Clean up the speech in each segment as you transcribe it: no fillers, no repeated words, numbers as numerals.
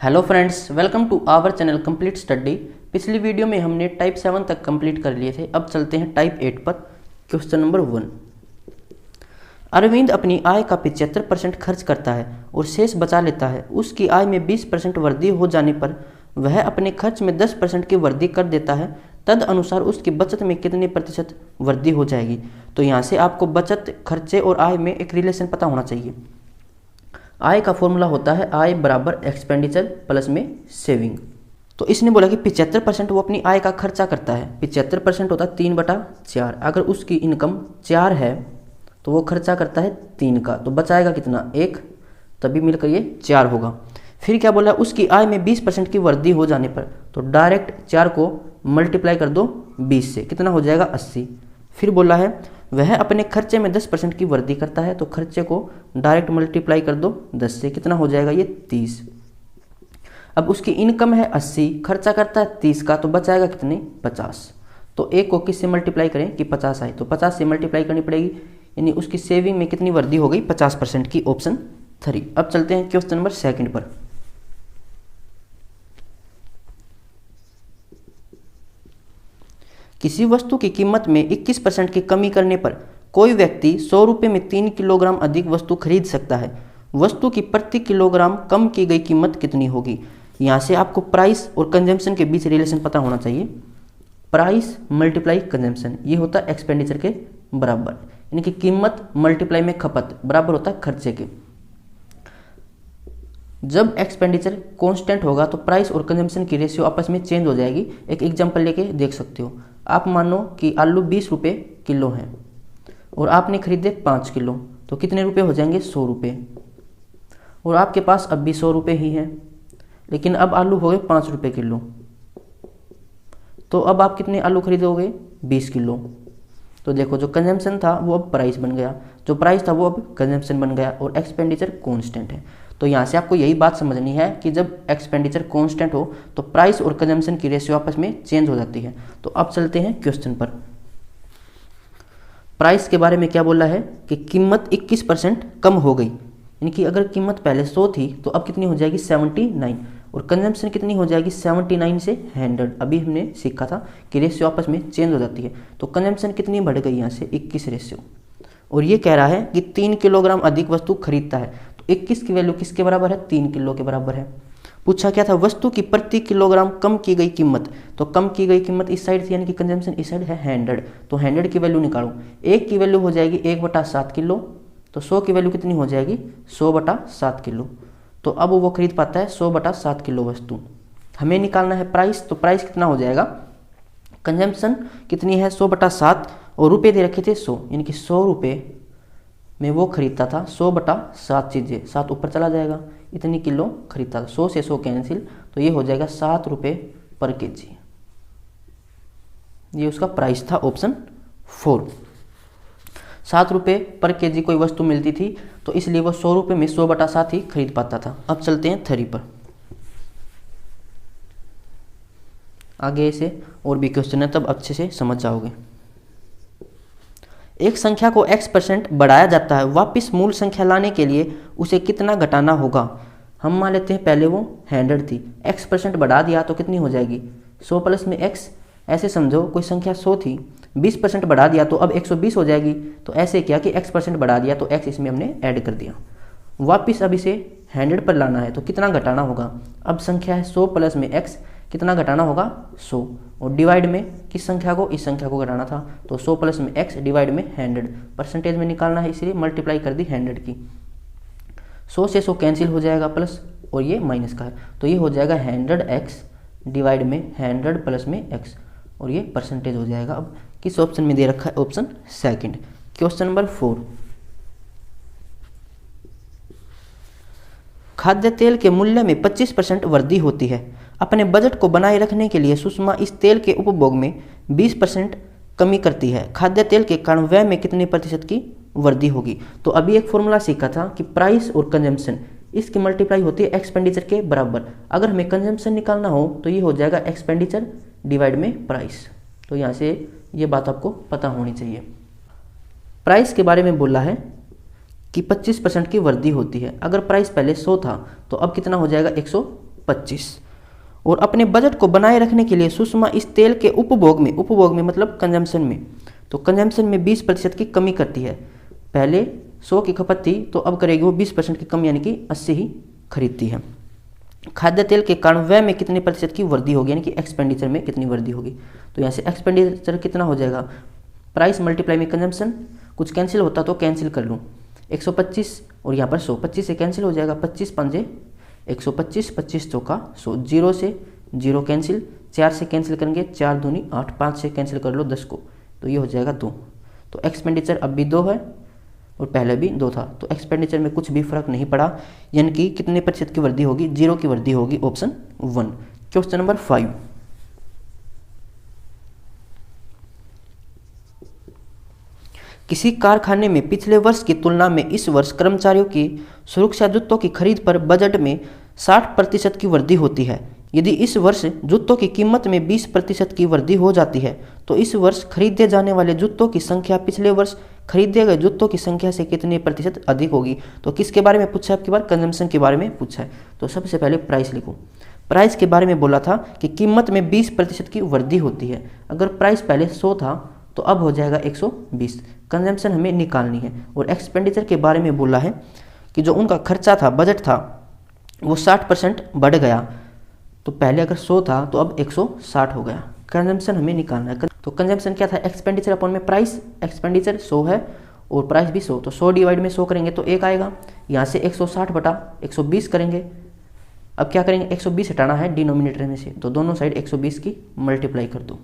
Hello friends, welcome to our channel complete study. पिछली video में हमने टाइप 7 तक कंप्लीट कर लिए थे। अब चलते हैं टाइप 8 पर। Question number 1। अरविंद अपनी आय का 75% खर्च करता है और शेष बचा लेता है। उसकी आय में 20% वृद्धि हो जाने पर वह अपने खर्च में 10% की वृद्धि कर देता है। तद अनुसार उसकी बचत में कितने प्रतिशत वृद्धि हो जाएगी। तो यहाँ से आपको बचत, खर्चे और आय में एक रिलेशन पता होना चाहिए। आय का फॉर्मूला होता है आय बराबर एक्सपेंडिचर प्लस में सेविंग। तो इसने बोला कि 75% वो अपनी आय का खर्चा करता है। 75% होता है 3/4। अगर उसकी इनकम 4 है तो वो खर्चा करता है 3 का, तो बचाएगा कितना 1, तभी मिलकर ये 4 होगा। फिर क्या बोला, उसकी आय में 20% की वृद्धि हो जाने पर, तो डायरेक्ट 4 को मल्टीप्लाई कर दो 20 से, कितना हो जाएगा 80। फिर बोला है वह अपने खर्चे में 10% की वृद्धि करता है, तो खर्चे को डायरेक्ट मल्टीप्लाई कर दो 10 से, कितना हो जाएगा ये 30। अब उसकी इनकम है 80, खर्चा करता है 30 का, तो बचाएगा कितने 50। तो एक को किससे मल्टीप्लाई करें कि 50 आए, तो 50 से मल्टीप्लाई करनी पड़ेगी, यानी उसकी सेविंग में कितनी वृद्धि हो गई 50% की, ऑप्शन 3। अब चलते हैं क्वेश्चन नंबर 2 पर। किसी वस्तु की कीमत में 21% की कमी करने पर कोई व्यक्ति 100 रुपये में 3 किलोग्राम अधिक वस्तु खरीद सकता है। वस्तु की प्रति किलोग्राम कम की गई कीमत कितनी होगी। यहाँ से आपको प्राइस और कंजम्पशन के बीच रिलेशन पता होना चाहिए। प्राइस मल्टीप्लाई कंजम्पशन, ये होता है एक्सपेंडिचर के बराबर, यानी कि कीमत मल्टीप्लाई में खपत बराबर होता है खर्चे के। जब एक्सपेंडिचर कांस्टेंट होगा तो प्राइस और कंजम्पशन की रेशियो आपस में चेंज हो जाएगी। एक एग्जांपल लेके देख सकते हो। आप मानो कि आलू 20 रुपये किलो हैं और आपने खरीदे 5 किलो, तो कितने रुपए हो जाएंगे 100 रुपये। और आपके पास अब भी 100 रुपये ही हैं, लेकिन अब आलू हो गए 5 रुपये किलो, तो अब आप कितने आलू खरीदोगे 20 किलो। तो देखो, जो कंजम्पशन था वो अब प्राइस बन गया, जो प्राइस था वो अब कंजम्पशन बन गया, और एक्सपेंडिचर कांस्टेंट है। तो यहाँ से आपको यही बात समझनी है कि जब एक्सपेंडिचर कांस्टेंट हो तो प्राइस और कंजम्पशन की रेशियो आपस में चेंज हो जाती है। तो अब चलते हैं क्वेश्चन पर। प्राइस के बारे में क्या बोला है कि कीमत 21% कम हो गई, यानी कि अगर कीमत पहले 100 थी तो अब कितनी हो जाएगी 79, और कंजम्पशन कितनी हो जाएगी 79 से 100। अभी हमने सीखा था कि रेशियो आपस में चेंज हो जाती है। तो कंजम्पशन कितनी बढ़ गई यहाँ से 21 रेशियो, और ये कह रहा है कि 3 किलोग्राम अधिक वस्तु खरीदता है। तो 21 की वैल्यू किसके बराबर है 3 किलो के बराबर है। पूछा क्या था, वस्तु की प्रति किलोग्राम कम की गई कीमत। तो कम की गई कीमत इस साइड थी, यानी कि कंजम्पशन इस साइड है 100, तो 100 की वैल्यू निकालो। 1 की वैल्यू हो जाएगी 1/7 किलो, तो 100 की वैल्यू कितनी हो जाएगी 100/7 किलो। तो अब वो खरीद पाता है 100/7 किलो वस्तु। हमें निकालना है प्राइस, तो प्राइस कितना हो जाएगा, कंजम्पशन कितनी है 100/7, और रुपये दे रखे थे 100, यानी कि 100 रुपये में वो खरीदता था 100/7 चीज़ें, 7 ऊपर चला जाएगा, इतनी किलो खरीदता था। 100 से 100 कैंसिल, तो ये हो जाएगा 7 रुपये पर केजी। ये उसका प्राइस था, ऑप्शन 4। 7 रुपये पर केजी कोई वस्तु मिलती थी, तो इसलिए वो 100 रुपये में 100/7 ही खरीद पाता था। अब चलते हैं 3 पर। आगे से और भी क्वेश्चन है, तब अच्छे से समझ जाओगे। एक संख्या को x% बढ़ाया जाता है, वापस मूल संख्या लाने के लिए उसे कितना घटाना होगा। हम मान लेते हैं पहले वो 100 थी, x% बढ़ा दिया तो कितनी हो जाएगी 100 प्लस में x। ऐसे समझो कोई संख्या 100 थी, 20% बढ़ा दिया तो अब 120 हो जाएगी। तो ऐसे क्या कि x% बढ़ा दिया तो x इसमें हमने ऐड कर दिया। वापस अब इसे 100 पर लाना है तो कितना घटाना होगा। अब संख्या है 100 प्लस में x, कितना घटाना होगा 100, और डिवाइड में किस संख्या को, इस संख्या को घटाना था, तो 100 प्लस में x डिवाइड में 100, परसेंटेज में निकालना है इसलिए मल्टीप्लाई कर दी 100 की। 100 से 100 कैंसिल हो जाएगा प्लस, और ये माइनस का है, तो ये हो जाएगा 100x डिवाइड में 100 प्लस में x, और ये परसेंटेज हो जाएगा। अब किस ऑप्शन में दे रखा है, ऑप्शन 2। Question number 4। खाद्य तेल के मूल्य में 25% वृद्धि होती है। अपने बजट को बनाए रखने के लिए सुषमा इस तेल के उपभोग में 20% कमी करती है। खाद्य तेल के कारण व्यय में कितने प्रतिशत की वृद्धि होगी। तो अभी एक फॉर्मूला सीखा था कि प्राइस और कंजम्पशन, इसकी मल्टीप्लाई होती है एक्सपेंडिचर के बराबर। अगर हमें कंजम्पशन निकालना हो तो ये हो जाएगा एक्सपेंडिचर डिवाइड में प्राइस। तो यहाँ से ये बात आपको पता होनी चाहिए। प्राइस के बारे में बोला है कि 25% की वृद्धि होती है। अगर प्राइस पहले 100 था तो अब कितना हो जाएगा 25। और अपने बजट को बनाए रखने के लिए सुषमा इस तेल के उपभोग में मतलब कंजम्पशन में, तो कंजम्पशन में 20% की कमी करती है। पहले 100 की खपत थी तो अब करेगी वो 20% की कमी, यानी कि 80 ही खरीदती है। खाद्य तेल के कारण व्यय में कितने प्रतिशत की वृद्धि होगी, यानी कि एक्सपेंडिचर में कितनी वृद्धि होगी। तो यहाँ से एक्सपेंडिचर कितना हो जाएगा, प्राइस मल्टीप्लाई में कंजम्पशन, कुछ कैंसिल होता तो कैंसिल कर लूँ, 125 और यहाँ पर 100, 25 से कैंसिल हो जाएगा, 25 पंजे 125, 25 चौका 100, 0 से 0 कैंसिल, 4 से कैंसिल करेंगे 4 दूनी 8, 5 से कैंसिल कर लो 10 को, तो ये हो जाएगा 2। तो एक्सपेंडिचर अब भी 2 है और पहले भी 2 था, तो एक्सपेंडिचर में कुछ भी फर्क नहीं पड़ा, यानी कि कितने प्रतिशत की वृद्धि होगी, 0 की वृद्धि होगी, ऑप्शन 1। क्वेश्चन नंबर 5, किसी कारखाने में पिछले वर्ष की तुलना में इस वर्ष कर्मचारियों की सुरक्षा जूतों की खरीद पर बजट में 60% की वृद्धि होती है। यदि इस वर्ष जूतों की कीमत में 20% की वृद्धि हो जाती है तो इस वर्ष खरीदे जाने वाले जूतों की संख्या पिछले वर्ष खरीदे गए जूतों की संख्या से कितने प्रतिशत अधिक होगी। तो किसके बारे में पूछा है, आपकी बार कंजम्पशन के बारे में पूछा है। तो सबसे पहले प्राइस लिखो। प्राइस के बारे में बोला था कि कीमत में 20% की वृद्धि होती है। अगर प्राइस पहले 100 था तो अब हो जाएगा 120। कंजम्पशन हमें निकालनी है। और एक्सपेंडिचर के बारे में बोला है कि जो उनका खर्चा था, बजट था, वो 60% बढ़ गया। तो पहले अगर 100 था तो अब 160 हो गया। कंजम्पशन हमें निकालना है। तो कंजम्पशन क्या था, एक्सपेंडिचर अपॉन में प्राइस। एक्सपेंडिचर 100 है और प्राइस भी 100, तो 100 डिवाइड में 100 करेंगे तो 1 आएगा। यहाँ से 160 बटा 120 करेंगे। अब क्या करेंगे, 120 हटाना है डिनोमिनेटर में से, तो दोनों साइड 120 की मल्टीप्लाई कर दो,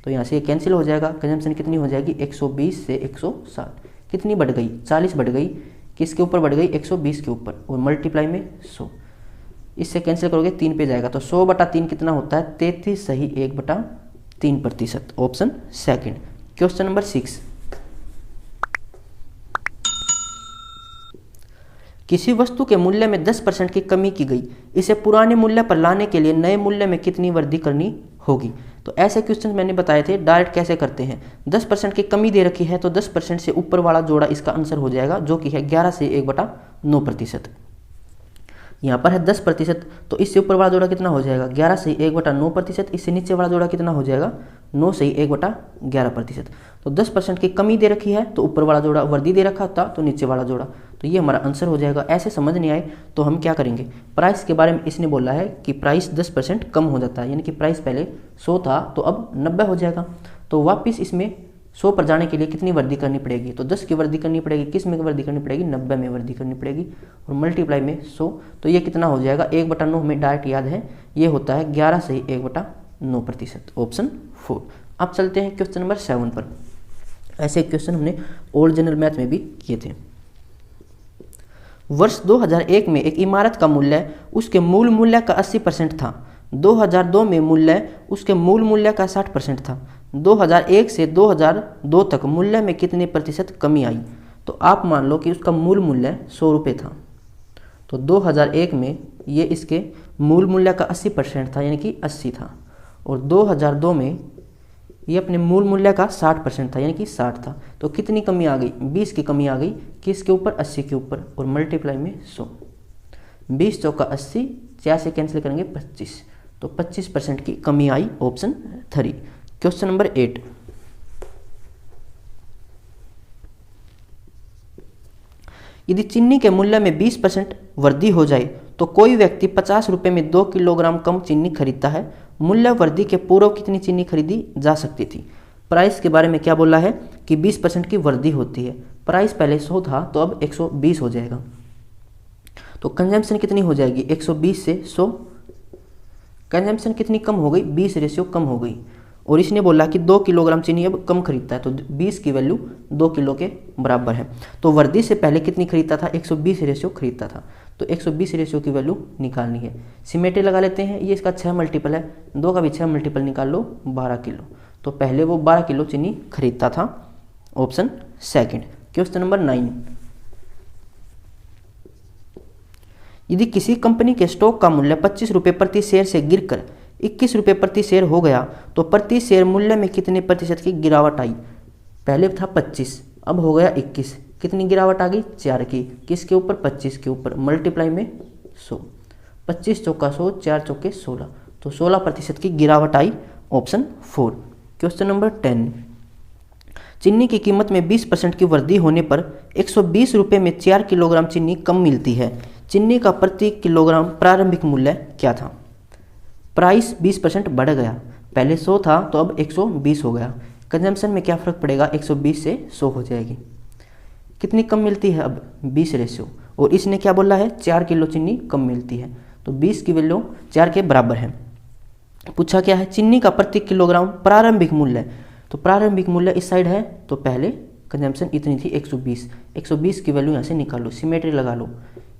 तो यहाँ से ये कैंसिल हो जाएगा। कंजम्पशन कितनी हो जाएगी, 120 से 160 कितनी बढ़ गई, 40 बढ़ गई। किसके ऊपर बढ़ गई, 120 के ऊपर, और मल्टीप्लाई में 100। इससे कैंसिल करोगे 3 पे जाएगा, तो 100 बटा 3 कितना होता है, 33 सही 1/3%, ऑप्शन सेकंड। क्वेश्चन नंबर 6, किसी वस्तु के मूल्य में 10% की कमी की गई, इसे पुराने मूल्य पर लाने के लिए नए मूल्य में कितनी वृद्धि करनी होगी। तो ऐसे क्वेश्चन मैंने बताए थे डायरेक्ट कैसे करते हैं। 10% की कमी दे रखी है तो 10% से ऊपर वाला जोड़ा इसका आंसर हो जाएगा, जो कि है 11 से 1/9%। यहाँ पर है 10%, तो इससे ऊपर वाला जोड़ा कितना हो जाएगा, 11 से 1/9%। इससे नीचे वाला जोड़ा कितना हो जाएगा, 9 से 1/11%। तो 10% की कमी दे रखी है तो ऊपर वाला जोड़ा वृद्धि दे रखा था तो नीचे वाला जोड़ा, तो ये हमारा आंसर हो जाएगा। ऐसे समझ नहीं आए तो हम क्या करेंगे, प्राइस के बारे में इसने बोला है कि प्राइस 10% कम हो जाता है, यानी कि प्राइस पहले 100 था तो अब 90 हो जाएगा। तो वापस इसमें 100 पर जाने के लिए कितनी वृद्धि करनी पड़ेगी, तो 10 की वृद्धि करनी पड़ेगी। किस में वृद्धि करनी पड़ेगी, 90 में वृद्धि करनी पड़ेगी, और मल्टीप्लाई में 100। तो ये कितना हो जाएगा, 1/9 में डायरेक्ट याद है, ये होता है 11 से 1/9%, ऑप्शन 4। अब चलते हैं क्वेश्चन नंबर 7 पर। ऐसे क्वेश्चन हमने ओल्ड जनरल मैथ में भी किए थे। वर्ष 2001 में एक इमारत का मूल्य उसके मूल मूल्य का 80% था। 2002 में मूल्य उसके मूल मूल्य का 60% था। 2001 से 2002 तक मूल्य में कितने प्रतिशत कमी आई। तो आप मान लो कि उसका मूल मूल्य 100 रुपये था, तो 2001 में ये इसके मूल मूल्य का 80% था, यानी कि 80 था, और 2002 में ये अपने मूल मूल्य का 60% था, यानी कि 60 था। तो कितनी कमी आ गई, 20 की कमी आ गई। किसके ऊपर, 80 के ऊपर, और मल्टीप्लाई में 100। 20 चौका 80, 4 से कैंसिल करेंगे 25, तो 25% की कमी आई, ऑप्शन 3। क्वेश्चन नंबर 8, यदि चीनी के मूल्य में 20% वृद्धि हो जाए तो कोई व्यक्ति 50 रुपये में 2 किलोग्राम कम चीनी खरीदता है। मूल्य वृद्धि के पूर्व कितनी चीनी खरीदी जा सकती थी। प्राइस के बारे में क्या बोला है कि 20% की वृद्धि होती है। प्राइस पहले 100 था तो अब 120 हो जाएगा। तो कंजम्पशन कितनी हो जाएगी, 120 से 100। कंजम्पशन कितनी कम हो गई, 20 रेशियो कम हो गई। और इसने बोला कि 2 किलोग्राम चीनी अब कम खरीदता है, तो 20 की वैल्यू 2 किलो के बराबर है। तो वृद्धि से पहले कितनी खरीदता था, 120 रेशियो खरीदता था, तो 120 रेशियो की वैल्यू निकालनी है। सिमेट्री लगा लेते हैं, ये इसका 6 मल्टीपल है, 2 का भी 6 मल्टीपल निकाल लो, 12 किलो। तो पहले वो 12 किलो चीनी खरीदता था, ऑप्शन सेकंड। क्वेश्चन नंबर 9, यदि किसी कंपनी के स्टॉक का मूल्य 25 रुपये प्रति शेयर से गिरकर 21 रुपये प्रति शेयर हो गया तो प्रति शेयर मूल्य में कितने प्रतिशत की गिरावट आई। पहले था 25, अब हो गया 21, कितनी गिरावट आ गई, 4 की। किसके ऊपर, 25 के ऊपर, मल्टीप्लाई में 100। 25 चौका 100, 4 चौके 16, तो 16% की गिरावट आई, ऑप्शन 4। क्वेश्चन नंबर 10, चीनी की कीमत में 20% की वृद्धि होने पर 120 रुपये में 4 किलोग्राम चीनी कम मिलती है। चीनी का प्रति किलोग्राम प्रारंभिक मूल्य क्या था? प्राइस 20% बढ़ गया, पहले 100 था तो अब 120 हो गया। कंजम्पशन में क्या फ़र्क पड़ेगा? 120 से 100 हो जाएगी। कितनी कम मिलती है अब? 20 रेशियो, और इसने क्या बोला है? 4 किलो चीनी कम मिलती है, तो 20 की वैल्यू 4 के बराबर है। पूछा क्या है? चीनी का प्रति किलोग्राम प्रारंभिक मूल्य, तो प्रारंभिक मूल्य इस साइड है, तो पहले कंजम्पशन इतनी थी 120, 120 की वैल्यू यहाँ से निकालो, सिमेट्री लगा लो।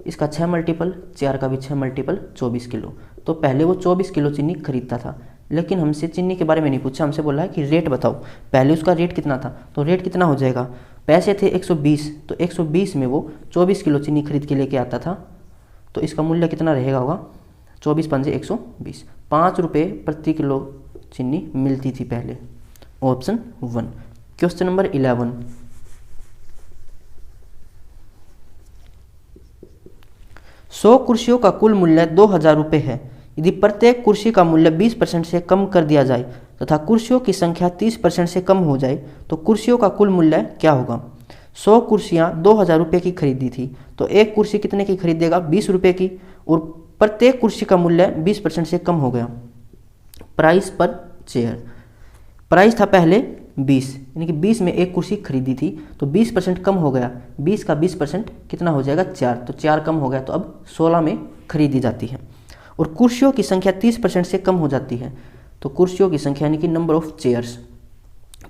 इसका 6 मल्टीपल, 4 का भी 6 मल्टीपल, 24 किलो। तो पहले वो 24 किलो चीनी खरीदता था, लेकिन हमसे चीनी के बारे में नहीं पूछा, हमसे बोला है कि रेट बताओ। पहले उसका रेट कितना था, तो रेट कितना हो जाएगा? पैसे थे 120, तो 120 में वो 24 किलो चीनी खरीद के लेके आता था, तो इसका मूल्य कितना रहेगा होगा? 24 पंजे 120, 5 रुपये प्रति किलो चीनी मिलती थी पहले, ऑप्शन 1। क्वेश्चन नंबर 11, सौ कुर्सियों का कुल मूल्य 2000 रुपये है। यदि प्रत्येक कुर्सी का मूल्य 20% से कम कर दिया जाए तथा कुर्सियों की संख्या 30% से कम हो जाए तो कुर्सियों का कुल मूल्य क्या होगा? 100 कुर्सियाँ 2000 रुपये की खरीदी थी, तो एक कुर्सी कितने की खरीदेगा? 20 रुपये की, और प्रत्येक कुर्सी का मूल्य 20% से कम हो गया। प्राइस पर चेयर, प्राइस था पहले 20, यानी कि 20 में एक कुर्सी खरीदी थी, तो 20% कम हो गया, 20 का 20% कितना हो जाएगा? 4, तो 4 कम हो गया, तो अब 16 में खरीदी जाती है। और कुर्सियों की संख्या 30% से कम हो जाती है, तो कुर्सियों की संख्या यानी कि नंबर ऑफ चेयर्स,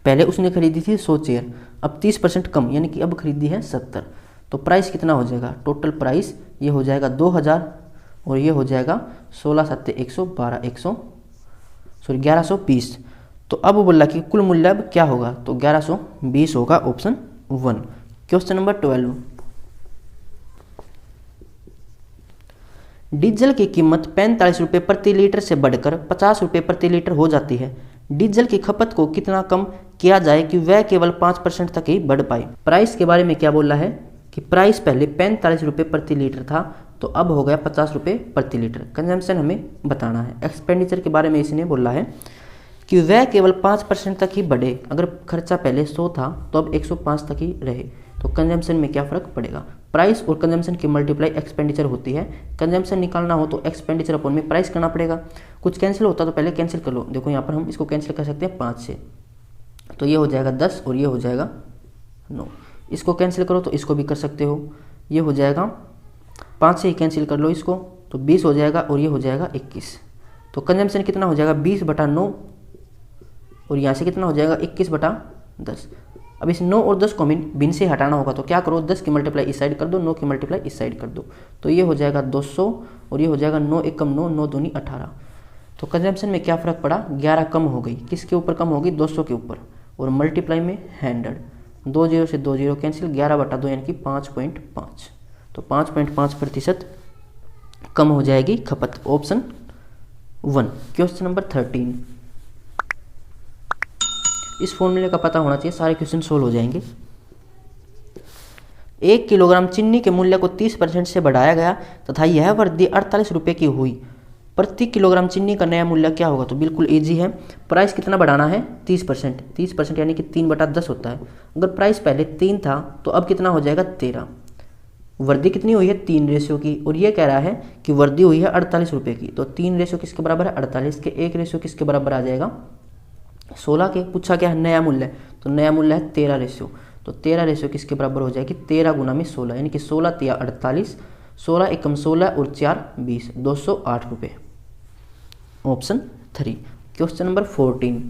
पहले उसने खरीदी थी 100 चेयर, अब 30% कम, यानी कि अब खरीदी है 70, तो प्राइस कितना हो जाएगा? टोटल प्राइस ये हो जाएगा 2000, और ये हो जाएगा 16 7 112, 1120। तो अब बोला कि कुल मूल्य अब क्या होगा? तो 1120 होगा, ऑप्शन 1। क्वेश्चन नंबर 12, डीजल की कीमत 45 रुपये प्रति लीटर से बढ़कर 50 रुपये प्रति लीटर हो जाती है। डीजल की खपत को कितना कम किया जाए कि वह केवल 5% तक ही बढ़ पाए? प्राइस के बारे में क्या बोला है कि प्राइस पहले 45 रुपये प्रति लीटर था, तो अब हो गया 50 रुपये प्रति लीटर। कंजम्पशन हमें बताना है। एक्सपेंडिचर के बारे में इसने बोला है कि वह केवल 5% तक ही बढ़े। अगर खर्चा पहले 100 था तो अब 105 तक ही रहे, तो कंजम्पशन में क्या फ़र्क पड़ेगा? प्राइस और कंजम्पशन की मल्टीप्लाई एक्सपेंडिचर होती है। कंजम्पशन निकालना हो तो एक्सपेंडिचर अपॉन में प्राइस करना पड़ेगा। कुछ कैंसिल होता तो पहले कैंसिल कर लो। देखो यहाँ पर हम इसको कैंसिल कर सकते हैं 5 से, तो ये हो जाएगा 10 और ये हो जाएगा 9। इसको कैंसिल करो तो इसको भी कर सकते हो, ये हो जाएगा 5 से ही कैंसिल कर लो इसको, तो 20 हो जाएगा और ये हो जाएगा 21। तो कंजम्पशन कितना हो जाएगा? 20/9, और यहाँ से कितना हो जाएगा? 21/10। अब इस 9 और 10 को भिन्न से हटाना होगा, तो क्या करो? 10 की मल्टीप्लाई इस साइड कर दो, 9 की मल्टीप्लाई इस साइड कर दो, तो ये हो जाएगा 200 और ये हो जाएगा 9 एकम 9, 9 दूनी 18। तो कंजम्पशन में क्या फ़र्क पड़ा? 11 कम हो गई। किसके ऊपर कम होगी? 200 के ऊपर, और मल्टीप्लाई में 100, 2 0 से 2 0 कैंसिल, 11/2 यानी कि 5.5, तो 5.5% कम हो जाएगी खपत, ऑप्शन 1। क्वेश्चन नंबर 13, इस फॉर्मूले का पता होना चाहिए, सारे क्वेश्चन सोल्व हो जाएंगे। 1 किलोग्राम चीनी के मूल्य को 30% से बढ़ाया गया तथा यह वृद्धि 48 रुपये की हुई। प्रति किलोग्राम चीनी का नया मूल्य क्या होगा? तो बिल्कुल इजी है। प्राइस कितना बढ़ाना है? 30%, 30% यानी कि 3/10 होता है। अगर प्राइस पहले 3 था तो अब कितना हो जाएगा? 13। वृद्धि कितनी हुई है? 3 रेशियो की, और ये कह रहा है कि वृद्धि हुई है 48 रुपये की, तो 3 रेशियो किसके बराबर है? 48 के। 1 रेशियो किसके बराबर आ जाएगा? 16 के। पूछा क्या है? नया मूल्य, तो नया मूल्य है 13 रेशियो, तो 13 रेशियो किसके बराबर हो जाएगी? 13 गुना में 16, यानी कि 16 तिया 48, 16 एकम 16 और 4 20, 208 रुपये, ऑप्शन 3। क्वेश्चन नंबर 14,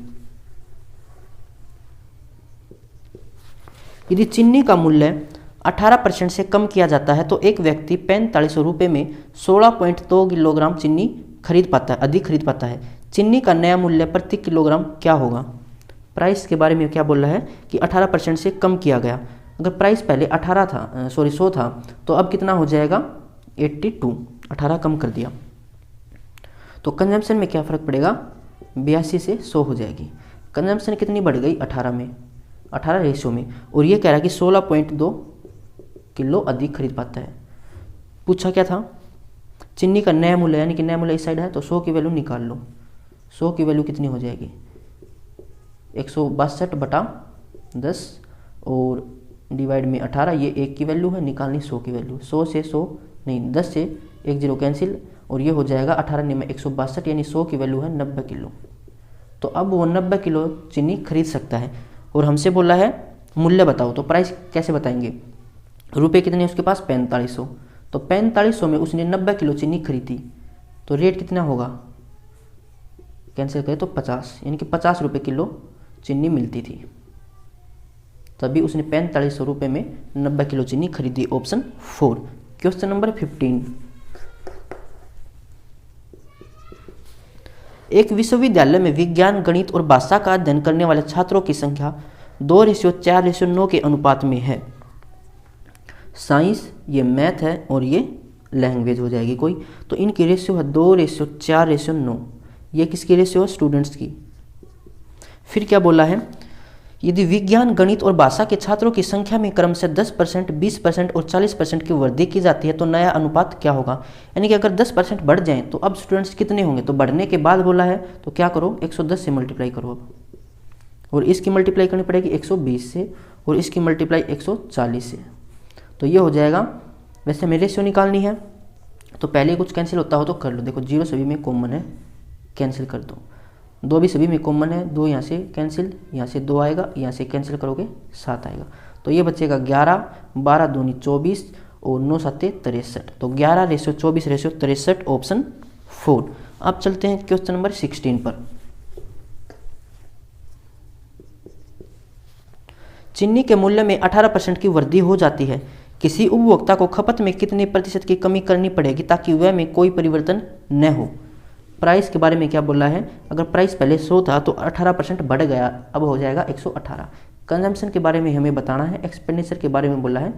यदि चीनी का मूल्य 18% से कम किया जाता है तो एक व्यक्ति 45 रुपये में 16.2 किलोग्राम चीनी अधिक खरीद पाता है। चीनी का नया मूल्य प्रति किलोग्राम क्या होगा? प्राइस के बारे में क्या बोल रहा है कि 18% से कम किया गया। अगर प्राइस पहले 100 था तो अब कितना हो जाएगा? 82, 18 कम कर दिया, तो कंजम्पशन में क्या फ़र्क पड़ेगा? 82 से 100 हो जाएगी। कंजम्पशन कितनी बढ़ गई? 18 में, 18 रेशियो में, और ये कह रहा है कि 16.2 किलो अधिक खरीद पाता है। पूछा क्या था? चीनी का नया मूल्य यानी कि नया मूल्य इस साइड है, तो 100 की वैल्यू निकाल लो। 100 की वैल्यू कितनी हो जाएगी, 162/10 और डिवाइड में 18, ये 1 की वैल्यू है, निकालनी 100 की वैल्यू। 100 से 100 नहीं, 10 से 1 0 कैंसिल, और ये हो जाएगा 18 में 162, यानी 100 की वैल्यू है 90 किलो। तो अब वो 90 किलो चीनी खरीद सकता है, और हमसे बोला है मूल्य बताओ, तो प्राइस कैसे बताएंगे, रुपए कितने उसके पास 4500, तो 4500 में उसने 90 किलो चीनी खरीदी, तो रेट कितना होगा, कैंसिल करें तो 50, यानी कि 50 रुपये किलो चीनी मिलती थी, तभी उसने 4500 रुपये में 90 किलो चीनी खरीदी। ऑप्शन 4। Question number 15। एक विश्वविद्यालय में विज्ञान, गणित और भाषा का अध्ययन करने वाले छात्रों की संख्या 2:4:9 के अनुपात में है। साइंस, ये मैथ है और ये लैंग्वेज हो जाएगी कोई, तो इनकी रेशियो है 2:4:9। ये किसकी रेशियो है, स्टूडेंट्स की। फिर क्या बोला है, यदि विज्ञान, गणित और भाषा के छात्रों की संख्या में क्रमशः 10%, 20% और 40% की वृद्धि की जाती है तो नया अनुपात क्या होगा, यानी कि अगर 10% बढ़ जाएं तो अब स्टूडेंट्स कितने होंगे, तो बढ़ने के बाद बोला है तो क्या करो, 110 से मल्टीप्लाई करो अब, और इसकी मल्टीप्लाई करनी पड़ेगी 120 से, और इसकी मल्टीप्लाई 140 से, तो ये हो जाएगा। वैसे हमें रेशियो निकालनी है, तो पहले कुछ कैंसिल होता हो तो कर लो। देखो 0 सभी में कॉमन है, कैंसिल कर दो। 2 भी सभी में कॉमन है, 2 यहाँ से कैंसिल, यहाँ से 2 आएगा, यहाँ से कैंसिल करोगे 7 आएगा, तो ये बचेगा 11, 12 दूनी 24 और 9 7 63, तो 11:24:63, ऑप्शन 4। अब चलते हैं क्वेश्चन नंबर 16 पर। चीनी के मूल्य में 18% की वृद्धि हो जाती है, किसी उपभोक्ता को खपत में कितने प्रतिशत की कमी करनी पड़ेगी ताकि वह में कोई परिवर्तन न हो। प्राइस के बारे में क्या बोला है, अगर प्राइस पहले 100 था तो 18% बढ़ गया, अब हो जाएगा 118। कंजम्पशन के बारे में हमें बताना है। एक्सपेंडिचर के बारे में बोला है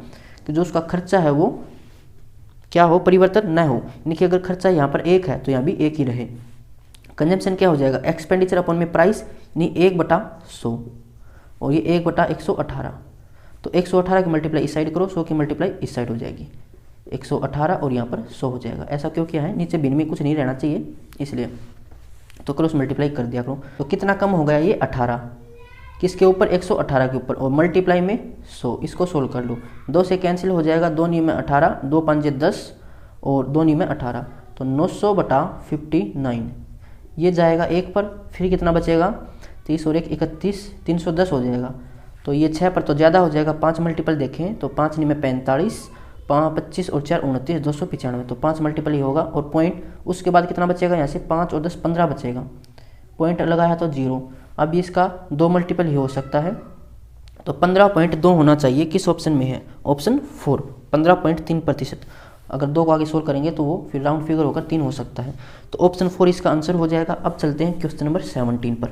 कि जो उसका खर्चा है वो क्या हो, परिवर्तन न हो, यानी कि अगर खर्चा यहाँ पर 1 है तो यहाँ भी 1 ही रहे। कंजम्पशन क्या हो जाएगा, एक्सपेंडिचर अपॉन में प्राइस, यानी 1/100, और ये 1/118, तो 118 की मल्टीप्लाई इस साइड करो, 100 की मल्टीप्लाई इस साइड हो जाएगी, 118 और यहाँ पर 100 हो जाएगा। ऐसा क्यों किया है, नीचे बिन में कुछ नहीं रहना चाहिए इसलिए, तो क्रॉस मल्टीप्लाई कर दिया करो। तो कितना कम हो गया, ये 18, किसके ऊपर, 118 के ऊपर, और मल्टीप्लाई में 100, इसको सोल्व कर लो। 2 से कैंसिल हो जाएगा, 2 नी में 18, 2 5 10 और 2 नी में 18, तो 900/59, ये जाएगा 1 पर। फिर कितना बचेगा, 30 और 1 31, 310 हो जाएगा, तो ये 6 पर तो ज़्यादा हो जाएगा। 5 मल्टीपल देखें तो 5 नी में 45, 5 25 और 4 29, 295, तो 5 मल्टीपल ही होगा। और पॉइंट उसके बाद कितना बचेगा, यहाँ से 5 और 10 15 बचेगा, पॉइंट लगाया तो 0। अब इसका 2 मल्टीपल ही हो सकता है, तो 15.2 होना चाहिए। किस ऑप्शन में है, ऑप्शन 4, 15.3%। अगर 2 को आगे सोल्व करेंगे तो वो फिर राउंड फिगर होकर 3 हो सकता है, तो ऑप्शन 4 इसका आंसर हो जाएगा। अब चलते हैं क्वेश्चन नंबर 17 पर।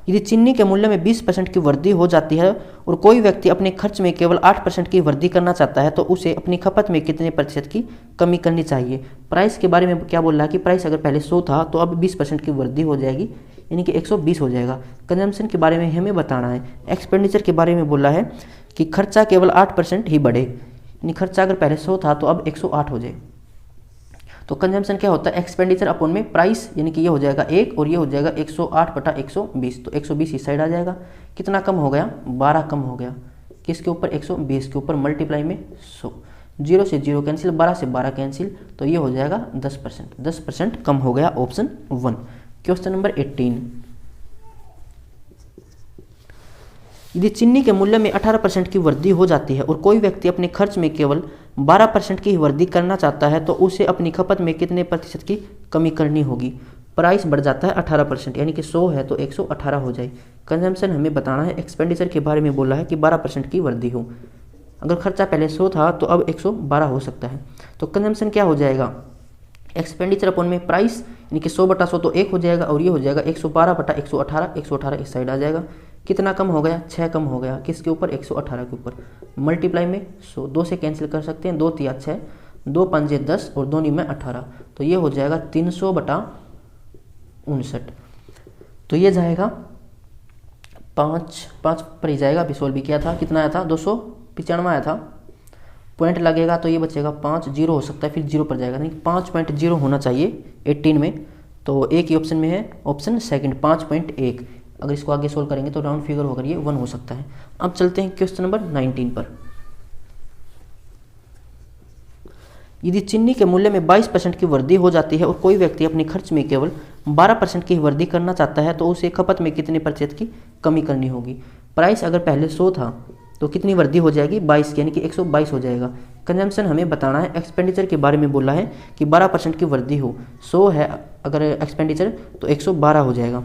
यदि चीनी के मूल्य में 20% की वृद्धि हो जाती है और कोई व्यक्ति अपने खर्च में केवल 8% की वृद्धि करना चाहता है तो उसे अपनी खपत में कितने प्रतिशत की कमी करनी चाहिए। प्राइस के बारे में क्या बोल रहा है कि प्राइस अगर पहले 100 था तो अब 20% की वृद्धि हो जाएगी, यानी कि 120 हो जाएगा। कंजम्पशन के बारे में हमें बताना है। एक्सपेंडिचर के बारे में बोला है कि खर्चा केवल 8% ही बढ़े, यानी खर्चा अगर पहले 100 था तो अब 108 हो जाए। तो कंजम्पशन क्या होता है, एक्सपेंडिचर अपॉन में प्राइस, यानी कि ये हो जाएगा 1 और ये हो जाएगा 108/120, तो 120 इस साइड आ जाएगा। कितना कम हो गया, 12 कम हो गया, किसके ऊपर, 120 के ऊपर, मल्टीप्लाई में 100, 0 से 0 कैंसिल, 12 से 12 कैंसिल, तो ये हो जाएगा 10%, 10% कम हो गया, ऑप्शन 1। Question number 18। यदि चीनी के मूल्य में 18% की वृद्धि हो जाती है और कोई व्यक्ति अपने खर्च में केवल 12% की वृद्धि करना चाहता है तो उसे अपनी खपत में कितने प्रतिशत की कमी करनी होगी। प्राइस बढ़ जाता है 18%, यानी कि 100 है तो 118 हो जाए। कंजम्पशन हमें बताना है। एक्सपेंडिचर के बारे में बोला है कि 12% की वृद्धि हो, अगर खर्चा पहले 100 था तो अब 112 हो सकता है। तो कंजम्पशन क्या हो जाएगा, एक्सपेंडिचर अपॉन में प्राइस, यानी कि 100/100 तो 1 हो जाएगा, और ये हो जाएगा 112/118, 118 इस साइड आ जाएगा। कितना कम हो गया, 6 कम हो गया, किसके ऊपर, 118 के ऊपर, मल्टीप्लाई में 100, 2 से कैंसिल कर सकते हैं, 2 3 6, 2 5 10 और 2 में 18, तो ये हो जाएगा 300/59, तो ये जाएगा 5 पर ही जाएगा। अभी सोल्व भी किया था, कितना आया था, 295 आया था, पॉइंट लगेगा तो ये बचेगा 5, 0 हो सकता है फिर 0 पर जाएगा, नहीं 5.0 होना चाहिए 18 में, तो एक ही ऑप्शन में है, ऑप्शन सेकंड 5.1। अगर इसको आगे सोल्व करेंगे तो राउंड फिगर होकर ये 1 हो सकता है। अब चलते हैं क्वेश्चन नंबर 19 पर। यदि चीनी के मूल्य में 22% की वृद्धि हो जाती है और कोई व्यक्ति अपने खर्च में केवल 12% की वृद्धि करना चाहता है तो उसे खपत में कितने प्रतिशत की कमी करनी होगी। प्राइस अगर पहले 100 था तो कितनी वृद्धि हो जाएगी, 22 यानी कि 122 हो जाएगा। कंजम्पशन हमें बताना है, एक्सपेंडिचर के बारे में बोला है कि 12% की वृद्धि हो, 100 है अगर एक्सपेंडिचर तो 112 हो जाएगा।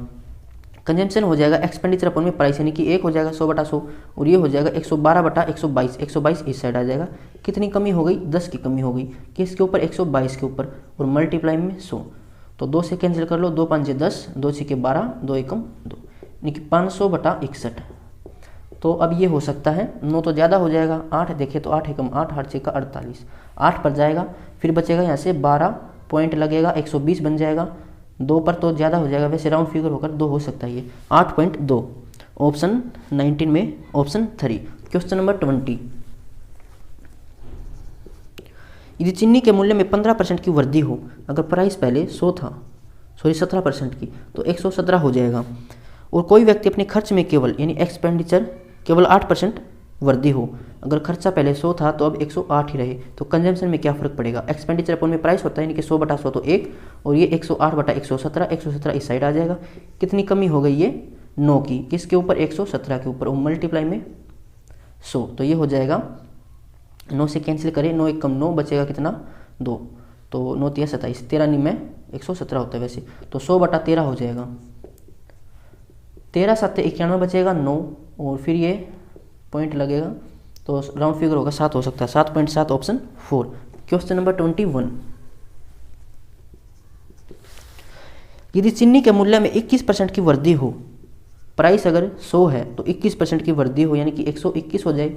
कंजम्पशन हो जाएगा एक्सपेंडिचर अपन में प्राइस यानी कि 1 हो जाएगा 100/100 और ये हो जाएगा 112/122, 122 इस साइड आ जाएगा। कितनी कमी हो गई, 10 की कमी हो गई, किसके ऊपर, 122 के ऊपर, और मल्टीप्लाई में 100, तो 2 से कैंसिल कर लो, 2 5 10, 2 6 12, 2 1 2, यानी कि 500/61। तो अब ये हो सकता है 9 तो ज़्यादा हो जाएगा, 8 देखें तो 8 1 8, 8 6 48, 8 पर जाएगा, फिर बचेगा यहाँ से 12 पॉइंट लगेगा, 120 बन जाएगा, 2 पर तो ज़्यादा हो जाएगा, वैसे राउंड फिगर होकर 2 हो सकता है ये 8.2, ऑप्शन 19 में ऑप्शन 3। Question number 20। यदि चीनी के मूल्य में 15% की वृद्धि हो, अगर प्राइस पहले 100 था, 17% की, तो 117 हो जाएगा, और कोई व्यक्ति अपने खर्च में केवल यानी एक्सपेंडिचर केवल 8% वृद्धि हो, अगर खर्चा पहले 100 था तो अब 108 ही रहे, तो कंजम्पशन में क्या फ़र्क पड़ेगा। एक्सपेंडिचर अपन में प्राइस होता है यानी कि 100/100 तो 1, और ये 108/117, 117 इस साइड आ जाएगा। कितनी कमी हो गई ये, 9 की, किसके ऊपर, 117 के ऊपर, और मल्टीप्लाई में 100, तो ये हो जाएगा 9 से कैंसिल करें, 9 1 कम 9, बचेगा कितना 2, तो 9 3 27, 13 नहीं में 117 होता है वैसे, तो 100/13 हो जाएगा, 13 7 91 बचेगा 9, और फिर ये पॉइंट लगेगा तो राउंड फिगर होगा 7 हो सकता है, 7.7 ऑप्शन 4। Question number 21। यदि चीनी के मूल्य में 21% की वृद्धि हो, प्राइस अगर 100 है तो 21% की वृद्धि हो यानी कि 121 हो जाए।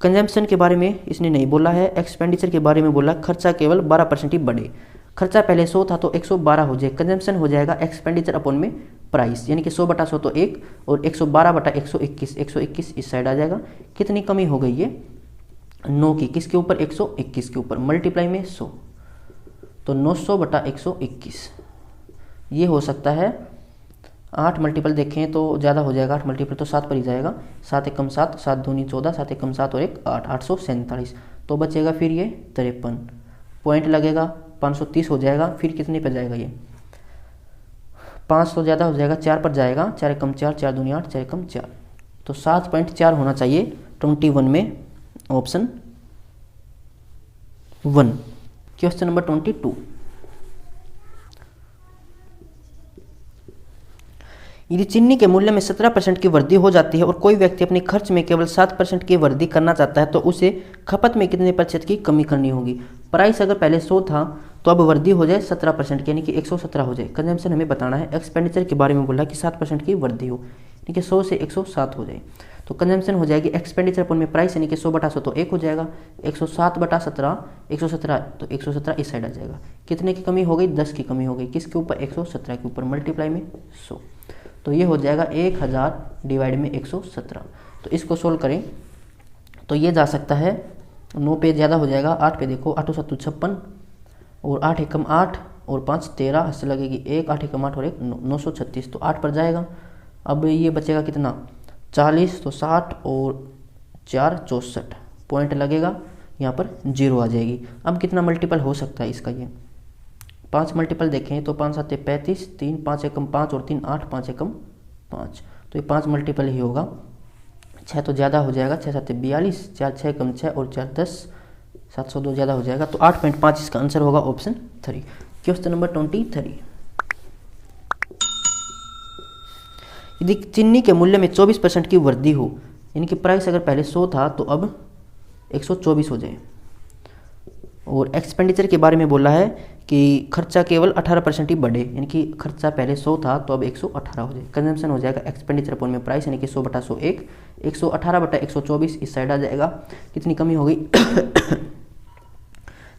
कंजम्पशन के बारे में इसने नहीं बोला है, एक्सपेंडिचर के बारे में बोला, खर्चा केवल 12% ही बढ़े, खर्चा पहले 100 था तो 112 हो जाए, कंजम्पशन हो जाएगा एक्सपेंडिचर अपन में प्राइस यानी कि 100/100 तो 1, और 112/121, 121 इस साइड आ जाएगा। कितनी कमी हो गई ये, 9 की, किसके ऊपर, 121 के ऊपर, मल्टीप्लाई में 100, तो 900/121, ये हो सकता है। 8 मल्टीपल देखें तो ज़्यादा हो जाएगा, 8 मल्टीपल तो 7 पर ही जाएगा, 7 1 7, 7 2 14, 7 1 7 और 1 8, 847, तो बचेगा फिर ये 53, पॉइंट लगेगा 530 हो जाएगा, फिर कितने पर जाएगा ये, 5 तो ज़्यादा हो जाएगा, 4 पर जाएगा, 4 1 4, 4 2 8, 4 1 4, तो 7.4 होना चाहिए 21 में, ऑप्शन 1। Question number 22। यदि चीनी के मूल्य में 17% की वृद्धि हो जाती है और कोई व्यक्ति अपने खर्च में केवल 7% की वृद्धि करना चाहता है तो उसे खपत में कितने प्रतिशत की कमी करनी होगी। प्राइस अगर पहले 100 था तो अब वृद्धि हो जाए 17% की यानी कि 117 हो जाए। कंजम्पशन हमें बताना है, एक्सपेंडिचर के बारे में बोला कि 7% की वृद्धि हो यानी कि 100 से 107 हो जाए, तो कंजम्पशन हो जाएगी एक्सपेंडिचर अपन में प्राइस यानी कि 100/100 तो 1 हो जाएगा, 107/17, 117 तो 117 इस साइड आ जाएगा। कितने की कमी हो गई, 10 की कमी हो गई, किसके ऊपर, 117 के ऊपर, मल्टीप्लाई में 100, तो ये हो जाएगा 1000 डिवाइड में 117। तो इसको सोल्व करें तो ये जा सकता है, 9 पे ज़्यादा हो जाएगा, 8 पे देखो, 8 7 56 और 8 1 8 और 5 13 से लगेगी 1, 8 1 8 और 1 936, तो 8 पर जाएगा। अब ये बचेगा कितना, 40, तो 60 और 4 64, पॉइंट लगेगा, यहाँ पर 0 आ जाएगी। अब कितना मल्टीपल हो सकता है इसका, ये 5 मल्टीपल देखें तो 5 7 35, 3 5 1 5 और 3 8, 5 1 5, तो ये 5 मल्टीपल ही होगा। 6 तो ज़्यादा हो जाएगा, 6 7 42, 4 6 6 और 4 10, 702 ज़्यादा हो जाएगा, तो 8.5 इसका आंसर होगा, ऑप्शन 3। Question number 23। यदि चीनी के मूल्य में 24% की वृद्धि हो यानी कि प्राइस अगर पहले 100 था तो अब 124 हो जाए, और एक्सपेंडिचर के बारे में बोला है कि खर्चा केवल 18% ही बढ़े यानी कि खर्चा पहले 100 था तो अब 118 हो जाए। कंजम्पशन हो जाएगा एक्सपेंडिचर अपन में प्राइस यानी कि 100/100 1, 118/124 इस साइड आ जाएगा। कितनी कमी होगी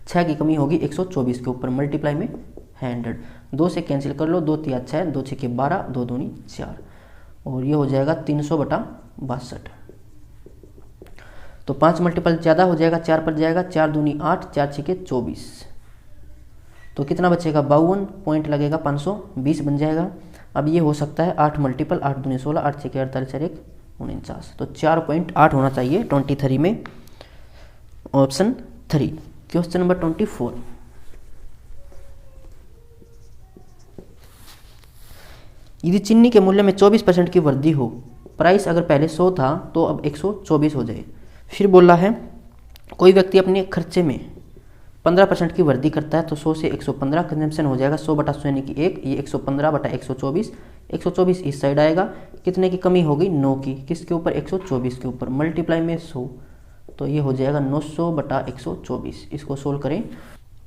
6 की कमी होगी 124 के ऊपर, मल्टीप्लाई में 100, 2 से कैंसिल कर लो, 2 3 6, 2 6 12, 2 2 4, और ये हो जाएगा 300/62। तो 5 मल्टीपल ज़्यादा हो जाएगा, 4 पर जाएगा, 4 दूनी 8, 4 छके 24, तो कितना बचेगा 52, पॉइंट लगेगा 520 बन जाएगा। अब ये हो सकता है 8 मल्टीपल, 8 दूनी 16, 8 छके 48, 4 1 49, तो 4.8 होना चाहिए 23 में, ऑप्शन 3। क्वेश्चन नंबर 24, यदि चीनी के मूल्य में 24% की वृद्धि हो, प्राइस अगर पहले 100 था तो अब 124 हो जाए। फिर बोला है कोई व्यक्ति अपने खर्चे में 15% की वृद्धि करता है तो 100 से 115 कंजम्पशन हो जाएगा 100 बटा 100 यानी कि 1, ये 115 बटा 124, 124 इस साइड आएगा, कितने की कमी होगी 9 की, किसके ऊपर 124 के ऊपर, मल्टीप्लाई में 100, तो ये हो जाएगा 900 बटा 124। इसको सोल्व करें,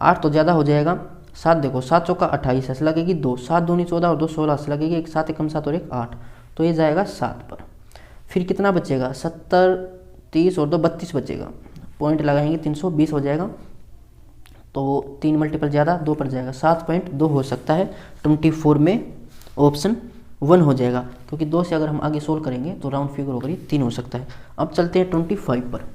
8 तो ज़्यादा हो जाएगा, 7 देखो 7 चौका 28, हंस लगेगी 2, 7 दूनी 14 और 2 16, हंस लगेगी 1, 7 एकम 7 और 1 8, तो ये जाएगा 7 पर। फिर कितना बचेगा 70, 30 और 2 32 बचेगा, पॉइंट लगाएंगे 320 हो जाएगा, तो 3 मल्टीपल ज़्यादा 2 पर जाएगा, 7.2 हो सकता है 24 में, ऑप्शन 1 हो जाएगा, क्योंकि 2 से अगर हम आगे सोल्व करेंगे तो राउंड फिगर होकर 3 हो सकता है। अब चलते हैं 25 पर।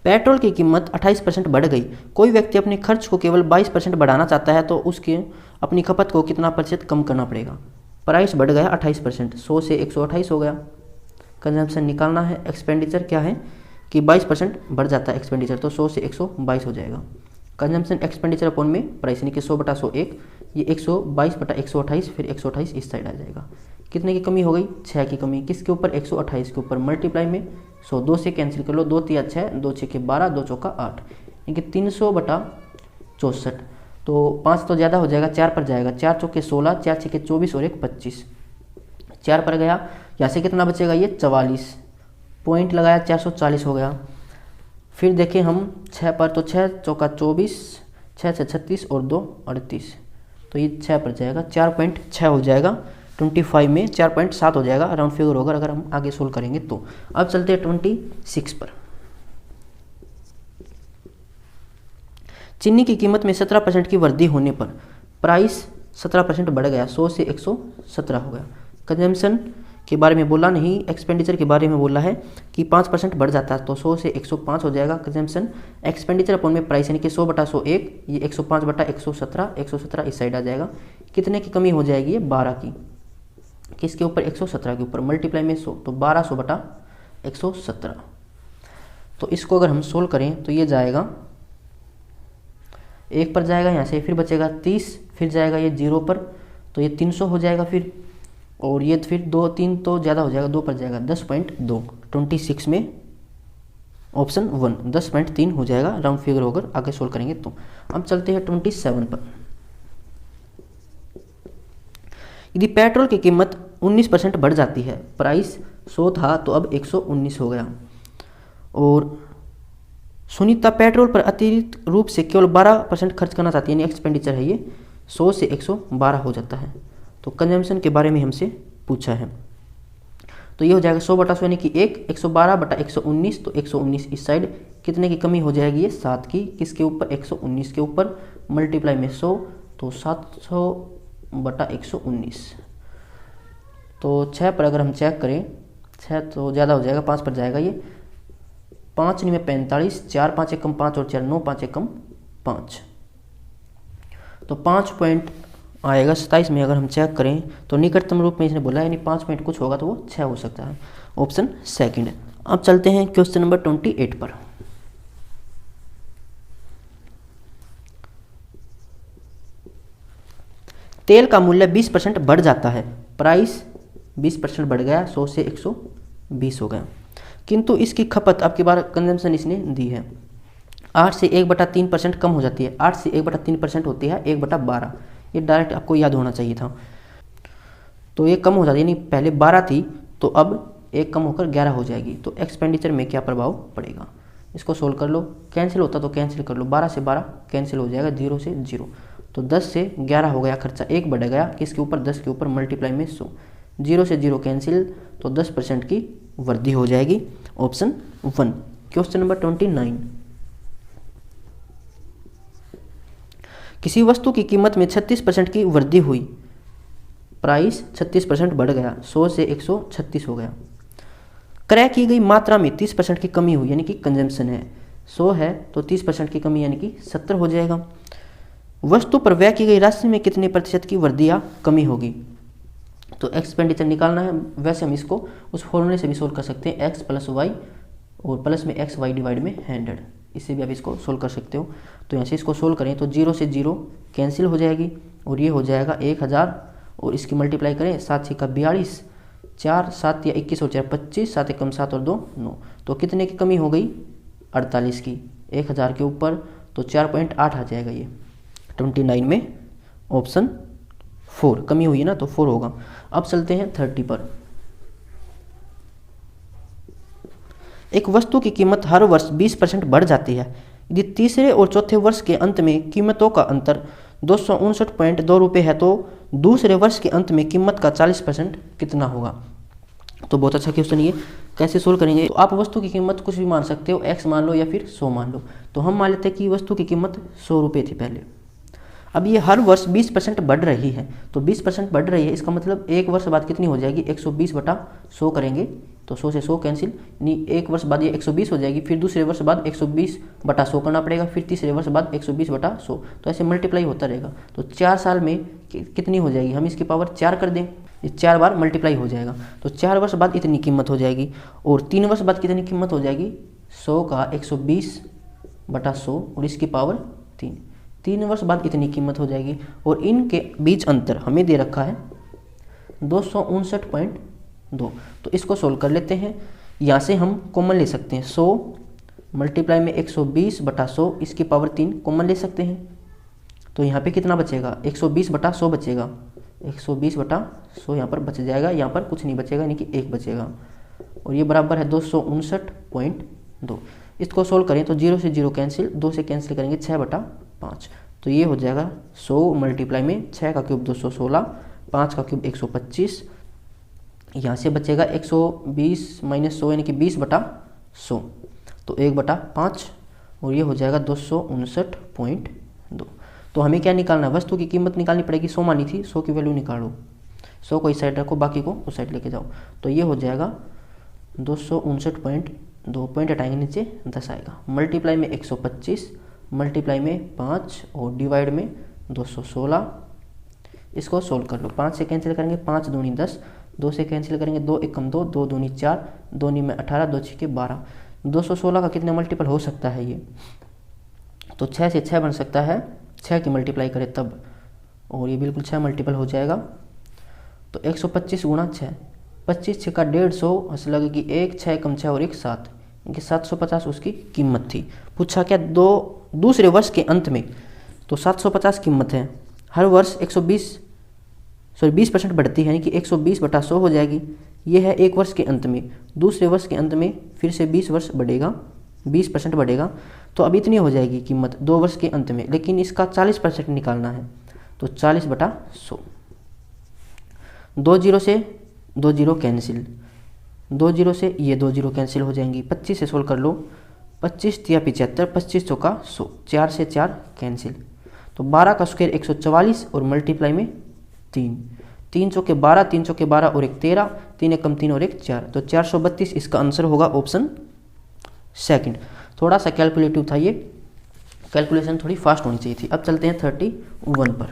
पेट्रोल की कीमत 28% बढ़ गई, कोई व्यक्ति अपने खर्च को केवल 22% बढ़ाना चाहता है तो उसके अपनी खपत को कितना प्रतिशत कम करना पड़ेगा। प्राइस बढ़ गया 28%, 100 से 128 हो गया, कंजम्पशन निकालना है, एक्सपेंडिचर क्या है कि 22% बढ़ जाता है एक्सपेंडिचर, तो 100 से 122 हो जाएगा। कंजम्पशन एक्सपेंडिचर अपॉन में प्राइस यानी कि 100 बटा 101, ये 122 बटा 128, फिर 128 इस साइड आ जाएगा, कितने की कमी हो गई 6 की कमी, किसके ऊपर 128 के ऊपर, मल्टीप्लाई में 100, 2 से कैंसिल कर लो, 2 तिया 6, 2 छके 12, 2 चौका 8, यानी कि 300 बटा 64, तो 5 तो ज़्यादा हो जाएगा, 4 पर जाएगा, 4 चौके 16, 4 छके 24 और 1 25, 4 पर गया, यहाँ से कितना बचेगा ये 44, पॉइंट लगाया 440 हो गया। फिर देखें हम 6 पर, तो 6 चौका 24, 6 से 36 और 2 38, तो ये 6 पर जाएगा, 4.6 हो जाएगा 25 में, 4.7 हो जाएगा राउंड फिगर होगा अगर हम आगे सोल्व करेंगे तो। अब चलते हैं 26 पर। चीनी की कीमत में 17% की वृद्धि होने पर प्राइस 17% बढ़ गया, 100 से 117 हो गया। कंजम्पशन के बारे में बोला नहीं, एक्सपेंडिचर के बारे में बोला है कि 5% बढ़ जाता है तो 100 से 105 हो जाएगा। कंजम्पशन एक्सपेंडिचर अपॉन में प्राइस यानी कि 100 बटा 101, ये 105 बटा 117, 117 इस साइड आ जाएगा, कितने की कमी हो जाएगी ये 12 की, किसके ऊपर 117 के ऊपर, मल्टीप्लाई में 100, तो 1200 बटा 117। तो इसको अगर हम सोल्व करें तो ये जाएगा 1 पर जाएगा, यहाँ से फिर बचेगा 30, फिर जाएगा ये 0 पर, तो ये 300 हो जाएगा फिर, और ये फिर 2 3 तो ज़्यादा हो जाएगा, 2 पर जाएगा 10.2, 26 में ऑप्शन 1 10.3 हो जाएगा राउंड फिगर होकर आगे सोल्व करेंगे तो। अब चलते हैं 27 पर। यदि पेट्रोल की कीमत 19% बढ़ जाती है, प्राइस 100 था तो अब 119 हो गया, और सुनीता पेट्रोल पर अतिरिक्त रूप से केवल 12% खर्च करना चाहती है, यानी एक्सपेंडिचर है ये, 100 से 112 हो जाता है। तो कंजम्पशन के बारे में हमसे पूछा है, तो ये हो जाएगा 100 बटा 100 यानी कि 1, 112 बटा 119, तो 119 इस साइड, कितने की कमी हो जाएगी ये 7 की, किसके ऊपर 119 के ऊपर, मल्टीप्लाई में 100, तो 700 बटा 119, तो 6 पर अगर हम चेक करें, 6 तो ज़्यादा हो जाएगा, 5 पर जाएगा ये, 5 में 45, 4 5 एकम 5 और 4 9 5 एकम 5, तो 5 पॉइंट आएगा 27 में। अगर हम चेक करें तो निकटतम रूप में इसने बोला है, यानी 5 पॉइंट कुछ होगा तो वो 6 हो सकता है, ऑप्शन सेकंड। अब चलते हैं क्वेश्चन नंबर 28 पर। तेल का मूल्य 20% बढ़ जाता है, प्राइस 20% बढ़ गया, 100 से 120 हो गया, किंतु इसकी खपत अब की बार कंजम्पशन इसने दी है 8 से 1/3% कम हो जाती है, 8 से 1/3% होती है 1/12, ये डायरेक्ट आपको याद होना चाहिए था, तो ये कम हो जाती है, यानी पहले 12 थी तो अब 1 कम होकर 11 हो जाएगी, तो एक्सपेंडिचर में क्या प्रभाव पड़ेगा, इसको सोल्व कर लो, कैंसिल होता तो कैंसिल कर लो, 12 से 12 कैंसिल हो जाएगा, 0 से 0, तो 10 से 11 हो गया खर्चा, 1 बढ़ गया, किसके ऊपर 10 के ऊपर, मल्टीप्लाई में 100, 0 से 0 कैंसिल, तो 10% की वृद्धि हो जाएगी, ऑप्शन 1। Question number 29। किसी वस्तु की कीमत में 36% की वृद्धि हुई, प्राइस 36% बढ़ गया, 100 से 136 हो गया, क्रय की गई मात्रा में 30% की कमी हुई, यानी कि कंजम्पशन है 100 है तो 30% की कमी यानी कि 70 हो जाएगा। वस्तु पर व्यय की गई राशि में कितने प्रतिशत की वृद्धि या कमी होगी। तो एक्सपेंडिचर निकालना है। वैसे हम इसको उस फॉर्मूले से भी सोल्व कर सकते हैं, x + y और प्लस में x y डिवाइड में 100, इससे भी आप इसको सोल्व कर सकते हो। तो यहाँ से इसको सोल्व करें तो 0 से 0 कैंसिल हो जाएगी और ये हो जाएगा 1000 और इसकी मल्टीप्लाई करें 7 × 42, 4 7 या 21 और 4 25, 7 × 7 और 2 9, तो कितने की कमी हो गई 48 की 1000 के ऊपर, तो 4.8 आ जाएगा ये 29 में ऑप्शन 4 कमी हुई है ना, तो 4 होगा। अब चलते हैं 30 पर। एक वस्तु की कीमत हर वर्ष 20% बढ़ जाती है। यदि तीसरे और चौथे वर्ष के अंत में कीमतों का अंतर 259.2 रुपये है तो दूसरे वर्ष के अंत में कीमत का 40% कितना होगा। तो बहुत अच्छा क्वेश्चन ये, कैसे सोल्व करेंगे। तो आप वस्तु की कीमत कुछ भी मान सकते हो, x मान लो या फिर 100 मान लो। तो हम मान लेते हैं कि वस्तु की कीमत 100 रुपये थी पहले। अब ये हर वर्ष 20% बढ़ रही है, तो 20% बढ़ रही है, इसका मतलब एक वर्ष बाद कितनी हो जाएगी 120/100 करेंगे तो 100 से 100 कैंसिल, यानी एक वर्ष बाद ये 120 हो जाएगी, फिर दूसरे वर्ष बाद 120/100 करना पड़ेगा, फिर तीसरे वर्ष बाद 120/100, तो ऐसे मल्टीप्लाई होता रहेगा। तो 4 साल में कितनी हो जाएगी, हम इसकी पावर 4 कर दें, ये 4 बार मल्टीप्लाई हो जाएगा, तो 4 वर्ष बाद इतनी कीमत हो जाएगी। और 3 वर्ष बाद कितनी कीमत हो जाएगी 100 का 120/100 और इसकी पावर 3 वर्ष बाद इतनी कीमत हो जाएगी। और इनके बीच अंतर हमें दे रखा है 259.2, तो इसको सोल्व कर लेते हैं। यहाँ से हम कॉमन ले सकते हैं 100 मल्टीप्लाई में 120/100, इसकी पावर 3 कॉमन ले सकते हैं। तो यहाँ पे कितना बचेगा 120/100 बचेगा, 120/100 यहाँ पर बच जाएगा, यहाँ पर कुछ नहीं बचेगा यानी कि 1 बचेगा, और ये बराबर है 259.2। इसको सोल्व करें तो 0 से 0 कैंसिल, 2 से कैंसिल करेंगे 6/5, तो ये हो जाएगा 100 मल्टीप्लाई में 6 का क्यूब 216, 5 का क्यूब 125, यहाँ से बचेगा 120 - 100 यानी कि 20/100, तो 1/5 और ये हो जाएगा 259.2। तो हमें क्या निकालना है, वस्तु की कीमत निकालनी पड़ेगी। 100 मानी थी, 100 की वैल्यू निकालो, 100 को इस साइड रखो, बाकी को उस साइड लेके जाओ, तो ये हो जाएगा 259.2, पॉइंट हटाएंगे नीचे 10 आएगा, मल्टीप्लाई में 125 मल्टीप्लाई में 5 और डिवाइड में 216। इसको सोल्व कर लो, 5 से कैंसिल करेंगे 5 दूनी 10, 2 से कैंसिल करेंगे 2 एकम 2, 2 दूनी 4, 2 में 18, 2 6 12। 216 का कितने मल्टीपल हो सकता है ये, तो 6 से 6 बन सकता है, 6 की मल्टीप्लाई करें तब, और ये बिल्कुल 6 मल्टीपल हो जाएगा। तो 125 गुणा 6, 25 6 का 150, ऐसा लगे कि 1 6 कम 6 और 1 7, इनकी 750 उसकी कीमत थी। पूछा क्या दूसरे वर्ष के अंत में, तो 750 कीमत है। हर वर्ष 20% बढ़ती है, यानी कि 120/100 हो जाएगी। ये है एक वर्ष के अंत में, दूसरे वर्ष के अंत में फिर से 20 वर्ष बढ़ेगा, 20% बढ़ेगा, तो अब इतनी हो जाएगी कीमत 2 वर्ष के अंत में, लेकिन इसका 40% निकालना है, तो 40/100। 2 0 से 2 0 कैंसिल, 2 0 से ये 2 0 कैंसिल हो जाएंगी। 25 से सोल्व कर लो, 25 × 75, 25 चौका 100, 4 से 4 कैंसिल, तो 12 का स्क्वायर 144 और मल्टीप्लाई में 3, 3 चौके 12, 3 चौके 12 और 1 13, 3 एकम 3 और 1 4, तो 432 इसका आंसर होगा ऑप्शन सेकंड। थोड़ा सा कैलकुलेटिव था ये, कैलकुलेशन थोड़ी फास्ट होनी चाहिए थी। अब चलते हैं 31 पर।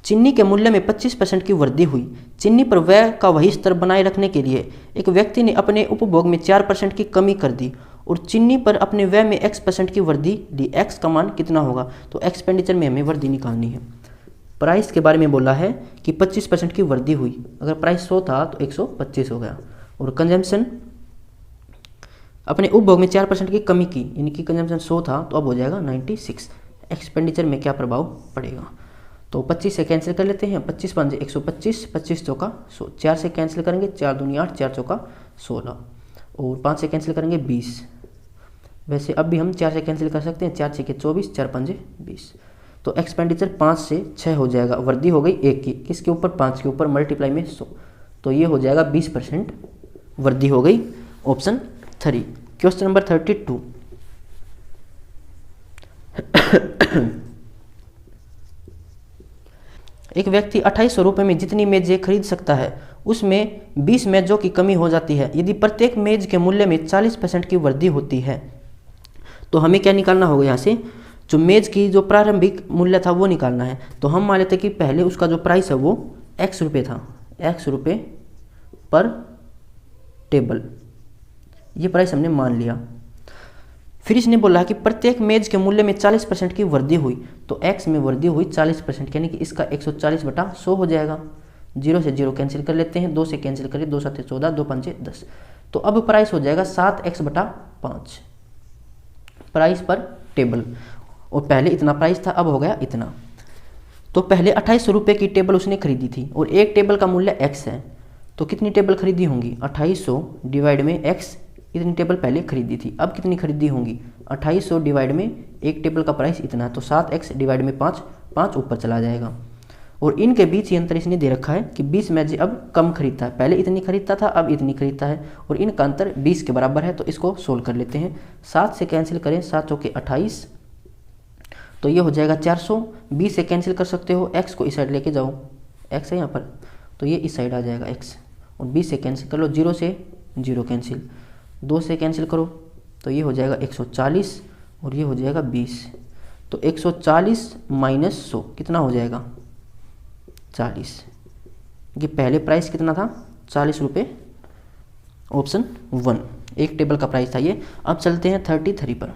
चीनी के मूल्य में 25% की वृद्धि हुई। चीनी पर व्यय का वही स्तर बनाए रखने के लिए एक व्यक्ति ने अपने उपभोग में 4% की कमी कर दी और चीनी पर अपने व्यय में x% की वृद्धि दी। x का मान कितना होगा, तो एक्सपेंडिचर में हमें वृद्धि निकालनी है। प्राइस के बारे में बोला है कि 25% की वृद्धि हुई, अगर प्राइस 100 था तो 125 हो गया। और कंजम्पशन, अपने उपभोग में 4% की कमी की, यानी कि कंजम्पशन 100 था तो अब हो जाएगा 96। एक्सपेंडिचर में क्या प्रभाव पड़ेगा, तो 25 से कैंसिल कर लेते हैं, 25 5 125, 25 चौका 100, 4 से कैंसिल करेंगे 4 दूनी 8, 4 चौका 16 और 5 से कैंसिल करेंगे 20। वैसे अब भी हम 4 से कैंसिल कर सकते हैं, 4 6 24, 4 5 20। तो एक्सपेंडिचर 5 से 6 हो जाएगा, वृद्धि हो गई 1 की, किसके ऊपर 5 के ऊपर, मल्टीप्लाई में 100, तो ये हो जाएगा 20% वृद्धि हो गई, ऑप्शन 3। Question number 32। एक व्यक्ति 2800 रुपये में जितनी मेजें खरीद सकता है उसमें 20 मेजों की कमी हो जाती है। यदि प्रत्येक मेज के मूल्य में 40% की वृद्धि होती है तो हमें क्या निकालना होगा, यहाँ से जो मेज की जो प्रारंभिक मूल्य था वो निकालना है। तो हम मान लेते हैं कि पहले उसका जो प्राइस है वो x रुपये था, x रुपये पर टेबल, ये प्राइस हमने मान लिया। फिर इसने बोला कि प्रत्येक मेज के मूल्य में 40% की वृद्धि हुई, तो x में वृद्धि हुई 40%, यानी कि इसका 140/100 हो जाएगा। 0 से 0 कैंसिल कर लेते हैं, 2 से कैंसिल करें, 2 7 14, 2 5 10। तो अब प्राइस हो जाएगा 7x/5 प्राइस पर टेबल। और पहले इतना प्राइस था, अब हो गया इतना। तो पहले 2800 रुपये की टेबल उसने खरीदी थी और एक टेबल का मूल्य x है, तो कितनी टेबल खरीदी होंगी, 2800 डिवाइड में x, इतनी टेबल पहले खरीदी थी। अब कितनी खरीदी होंगी, 2800 डिवाइड में एक टेबल का प्राइस इतना, तो 7x डिवाइड में 5, 5 ऊपर चला जाएगा। और इनके बीच ये अंतर इसने दे रखा है कि 20 मेजें अब कम खरीदता है, पहले इतनी खरीदता था अब इतनी खरीदता है, और इनका अंतर 20 के बराबर है। तो इसको सोल्व कर लेते हैं। 7 से कैंसिल करें, 7 चौके 28, तो ये हो जाएगा 400। 20 से कैंसिल कर सकते हो, x को इस साइड लेके जाओ, x है यहाँ पर, तो ये इस साइड आ जाएगा x। और 20 से कैंसिल कर लो, 0 से 0 कैंसिल, 2 से कैंसिल करो, तो ये हो जाएगा 140 और ये हो जाएगा 20। तो 140 माइनस 100 कितना हो जाएगा, 40। ये पहले प्राइस कितना था, 40 रुपये, ऑप्शन 1 एक टेबल का प्राइस था ये। अब चलते हैं 33 पर।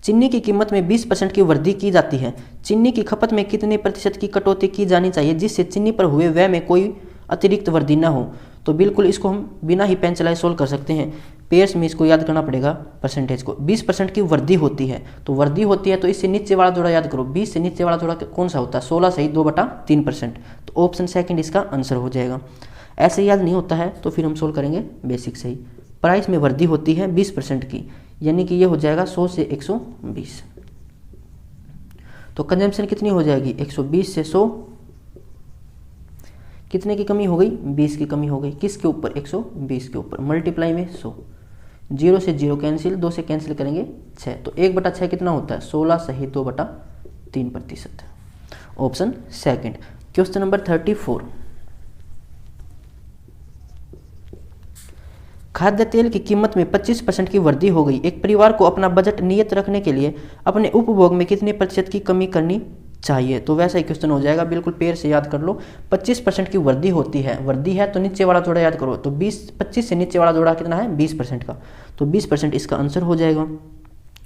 चीनी की कीमत में 20% की वृद्धि की जाती है। चीनी की खपत में कितने प्रतिशत की कटौती की जानी चाहिए जिससे चीनी पर हुए व्यय में कोई अतिरिक्त वृद्धि न हो। तो बिल्कुल इसको हम बिना ही पेन चलाए सोल्व कर सकते हैं। पेयर्स में इसको याद करना पड़ेगा परसेंटेज को। 20% की वृद्धि होती है, तो वृद्धि होती है तो इससे नीचे वाला जोड़ा याद करो। 20 से नीचे वाला जोड़ा कौन सा होता है, 16 सही 2/3%। तो ऑप्शन सेकंड इसका आंसर हो जाएगा। ऐसे याद नहीं होता है तो फिर हम सोल्व करेंगे बेसिक से ही। प्राइस में वृद्धि होती है 20% की, यानी कि ये हो जाएगा 100 से 120। तो कंजम्पशन कितनी हो जाएगी, 120 से 100, कितने की कमी हो गई, 20 की कमी हो गई। किसके ऊपर, 120 के ऊपर, मल्टीप्लाई में 100। 0 से 0 कैंसिल, 2 से कैंसिल करेंगे 6, तो 1/6 कितना होता है, 16 सही 2/3%। Option second. Question number 34। खाद्य तेल की कीमत में 25% की वृद्धि हो गई। एक परिवार को अपना बजट नियत रखने के लिए अपने उपभोग में कितने प्रतिशत की कमी करनी चाहिए। तो वैसा ही क्वेश्चन हो जाएगा, बिल्कुल पेड़ से याद कर लो। 25% की वृद्धि होती है, वृद्धि है तो नीचे वाला जोड़ा याद करो। तो 25 से नीचे वाला जोड़ा कितना है, 20% का, तो 20% इसका आंसर हो जाएगा।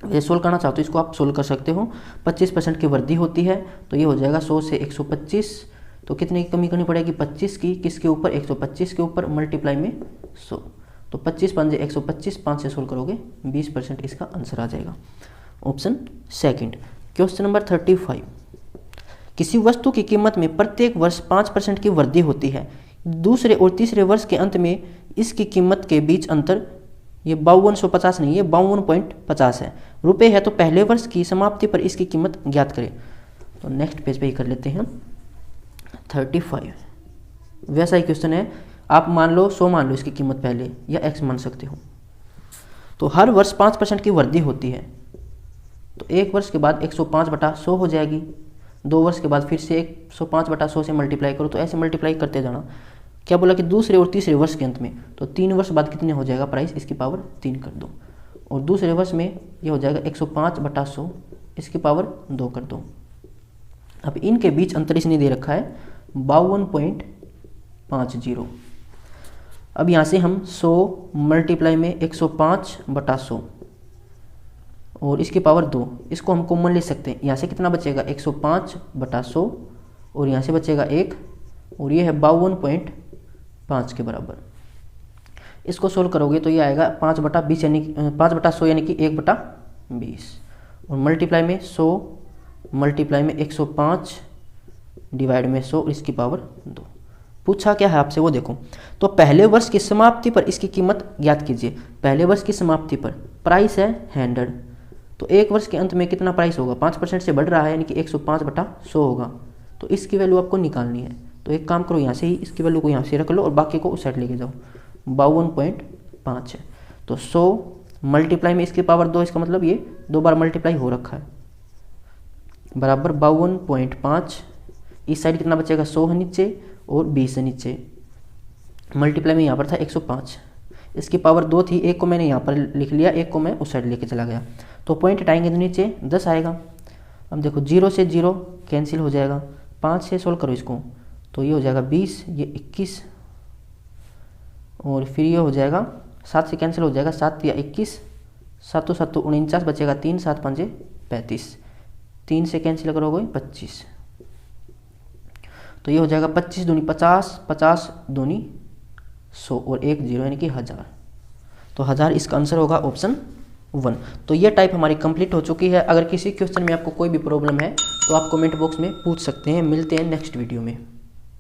ये सोल्व करना चाहते हो इसको आप सोल्व कर सकते हो। 25% की वृद्धि होती है तो ये हो जाएगा 100 से 125। तो कितने की कमी करनी पड़ेगी, 25 की, किसके ऊपर, 125 के ऊपर, मल्टीप्लाई में 100। तो 25 पंजे 125, 5 से सोल्व करोगे 20% इसका आंसर आ जाएगा। Option second. Question number 35। किसी वस्तु की कीमत में प्रत्येक वर्ष 5% की वृद्धि होती है। दूसरे और तीसरे वर्ष के अंत में इसकी कीमत के बीच अंतर, ये 5250 नहीं, ये 52.50 है। रुपये है तो पहले वर्ष की समाप्ति पर इसकी कीमत ज्ञात करें। तो नेक्स्ट पेज पे ही कर लेते हैं 35। वैसा ही क्वेश्चन है, आप मान लो 100 मान लो इसकी कीमत पहले, या x मान सकते हो। तो हर वर्ष 5% की वृद्धि होती है, तो एक वर्ष के बाद 105/100 हो जाएगी। 2 वर्ष के बाद फिर से 105/100 से मल्टीप्लाई करो, तो ऐसे मल्टीप्लाई करते जाना। क्या बोला कि दूसरे और तीसरे वर्ष के अंत में, तो 3 वर्ष बाद कितने हो जाएगा प्राइस, इसकी पावर 3 कर दो। और दूसरे वर्ष में ये हो जाएगा 105/100, इसकी पावर 2 कर दो। अब इनके बीच अंतर इसने दे रखा है 52.50। अब यहाँ से हम 100 मल्टीप्लाई में 105/100 और इसकी पावर 2, इसको हम कॉमन ले सकते हैं। यहाँ से कितना बचेगा, 105/100 और यहाँ से बचेगा 1, और ये है 52.5 के बराबर। इसको सोल्व करोगे तो ये आएगा 5/20 यानी 5/100 यानी कि 1/20, और मल्टीप्लाई में 100 मल्टीप्लाई में 105 डिवाइड में 100 और इसकी पावर 2। पूछा क्या है आपसे वो देखो। तो पहले वर्ष की समाप्ति पर इसकी कीमत ज्ञात कीजिए। पहले वर्ष की समाप्ति पर प्राइस है 100, तो एक वर्ष के अंत में कितना प्राइस होगा, 5% से बढ़ रहा है यानी कि 105/100 होगा। तो इसकी वैल्यू आपको निकालनी है। तो एक काम करो, यहाँ से ही इसकी वैल्यू को यहाँ से रख लो और बाकी को उस साइड लेके जाओ। 52.5 है, तो 100 मल्टीप्लाई में इसकी पावर 2, इसका मतलब ये 2 बार मल्टीप्लाई हो रखा है, बराबर 52.5। इस साइड कितना बचेगा, 100 है नीचे और 20 है नीचे। मल्टीप्लाई में यहाँ पर था 105, इसकी पावर 2 थी, एक को मैंने यहाँ पर लिख लिया, एक को मैं उस साइड लेके चला गया, तो पॉइंट हटाएंगे तो नीचे 10 आएगा। अब देखो 0 से 0 कैंसिल हो जाएगा, 5 से सोल्व करो इसको तो ये हो जाएगा 20, ये 21 और फिर ये हो जाएगा 7 से कैंसिल हो जाएगा, 7 या 21, 7 7 49 बचेगा 3, 7 5 35, 3 से कैंसिल करोगे 25, तो ये हो जाएगा 25 दूनी 50, 50 दूनी 100 और 1 0 यानी कि 1000। तो 1000 इसका आंसर होगा ऑप्शन 1। तो ये टाइप हमारी कंप्लीट हो चुकी है। अगर किसी क्वेश्चन में आपको कोई भी प्रॉब्लम है तो आप कमेंट बॉक्स में पूछ सकते हैं। मिलते हैं नेक्स्ट वीडियो में।